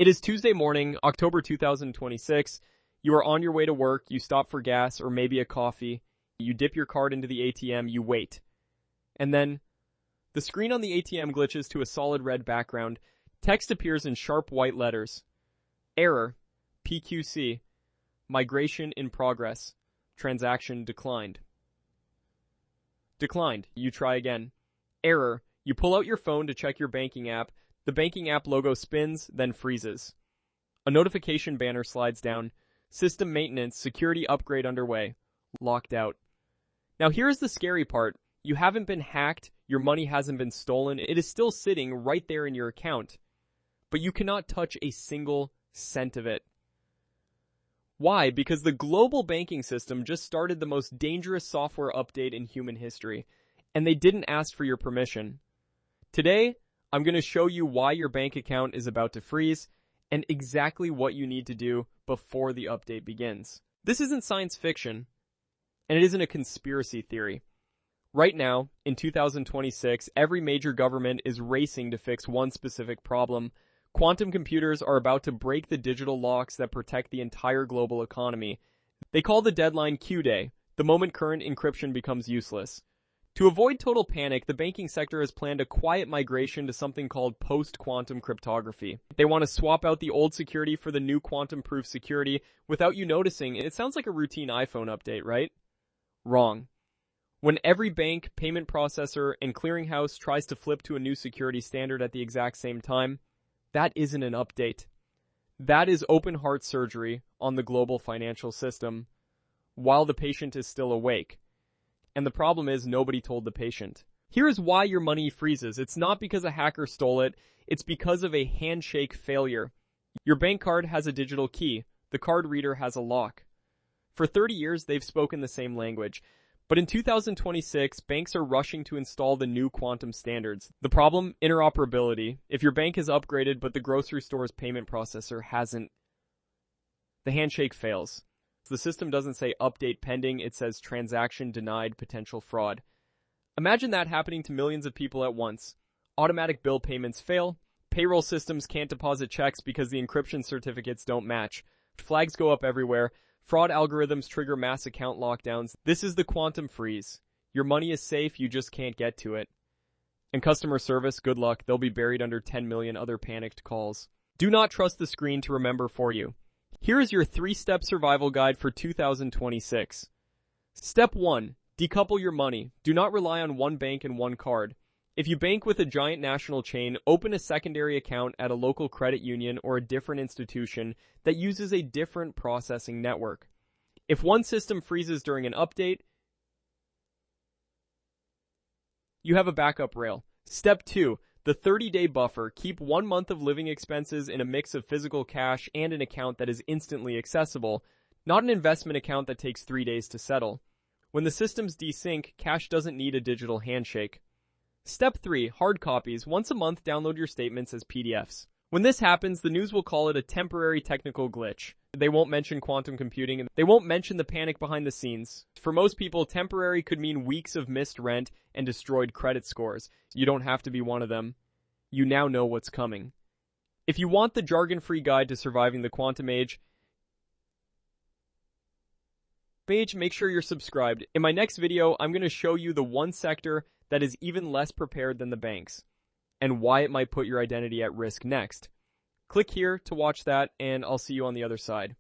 It is Tuesday morning, October 2026. You are on your way to work, you stop for gas or maybe a coffee, you dip your card into the ATM, you wait. And then, the screen on the ATM glitches to a solid red background. Text appears in sharp white letters. Error, PQC, migration in progress, transaction declined. Declined, you try again. Error, you pull out your phone to check your banking app. The banking app logo spins, then freezes. A notification banner slides down. System maintenance, security upgrade underway. Locked out. Now here's the scary part. You haven't been hacked, your money hasn't been stolen, it is still sitting right there in your account. But you cannot touch a single cent of it. Why? Because the global banking system just started the most dangerous software update in human history, and they didn't ask for your permission. Today, I'm going to show you why your bank account is about to freeze, and exactly what you need to do before the update begins. This isn't science fiction, and it isn't a conspiracy theory. Right now, in 2026, every major government is racing to fix one specific problem. Quantum computers are about to break the digital locks that protect the entire global economy. They call the deadline Q-Day, the moment current encryption becomes useless. To avoid total panic, the banking sector has planned a quiet migration to something called post-quantum cryptography. They want to swap out the old security for the new quantum-proof security without you noticing. It sounds like a routine iPhone update, right? Wrong. When every bank, payment processor, and clearinghouse tries to flip to a new security standard at the exact same time, that isn't an update. That is open heart surgery on the global financial system while the patient is still awake. And the problem is nobody told the patient. Here is why your money freezes. It's not because a hacker stole it. It's because of a handshake failure. Your bank card has a digital key. The card reader has a lock. For 30 years, they've spoken the same language. But in 2026, banks are rushing to install the new quantum standards. The problem? Interoperability. If your bank is upgraded but the grocery store's payment processor hasn't, the handshake fails. The system doesn't say update pending, it says transaction denied, potential fraud. Imagine that happening to millions of people at once. Automatic bill payments fail. Payroll systems can't deposit checks because the encryption certificates don't match. Flags go up everywhere. Fraud algorithms trigger mass account lockdowns. This is the quantum freeze. Your money is safe, you just can't get to it. And customer service, good luck. They'll be buried under 10 million other panicked calls. Do not trust the screen to remember for you. Here is your 3-step survival guide for 2026. Step 1. Decouple your money. Do not rely on one bank and one card. If you bank with a giant national chain, open a secondary account at a local credit union or a different institution that uses a different processing network. If one system freezes during an update, you have a backup rail. Step 2. The 30-day buffer. Keep 1 month of living expenses in a mix of physical cash and an account that is instantly accessible, not an investment account that takes 3 days to settle. When the systems desync, cash doesn't need a digital handshake. Step 3. Hard copies. Once a month, download your statements as PDFs. When this happens, the news will call it a temporary technical glitch. They won't mention quantum computing, and they won't mention the panic behind the scenes. For most people, temporary could mean weeks of missed rent and destroyed credit scores. You don't have to be one of them. You now know what's coming. If you want the jargon-free guide to surviving the quantum age, make sure you're subscribed. In my next video, I'm going to show you the one sector that is even less prepared than the banks, and why it might put your identity at risk next. Click here to watch that, and I'll see you on the other side.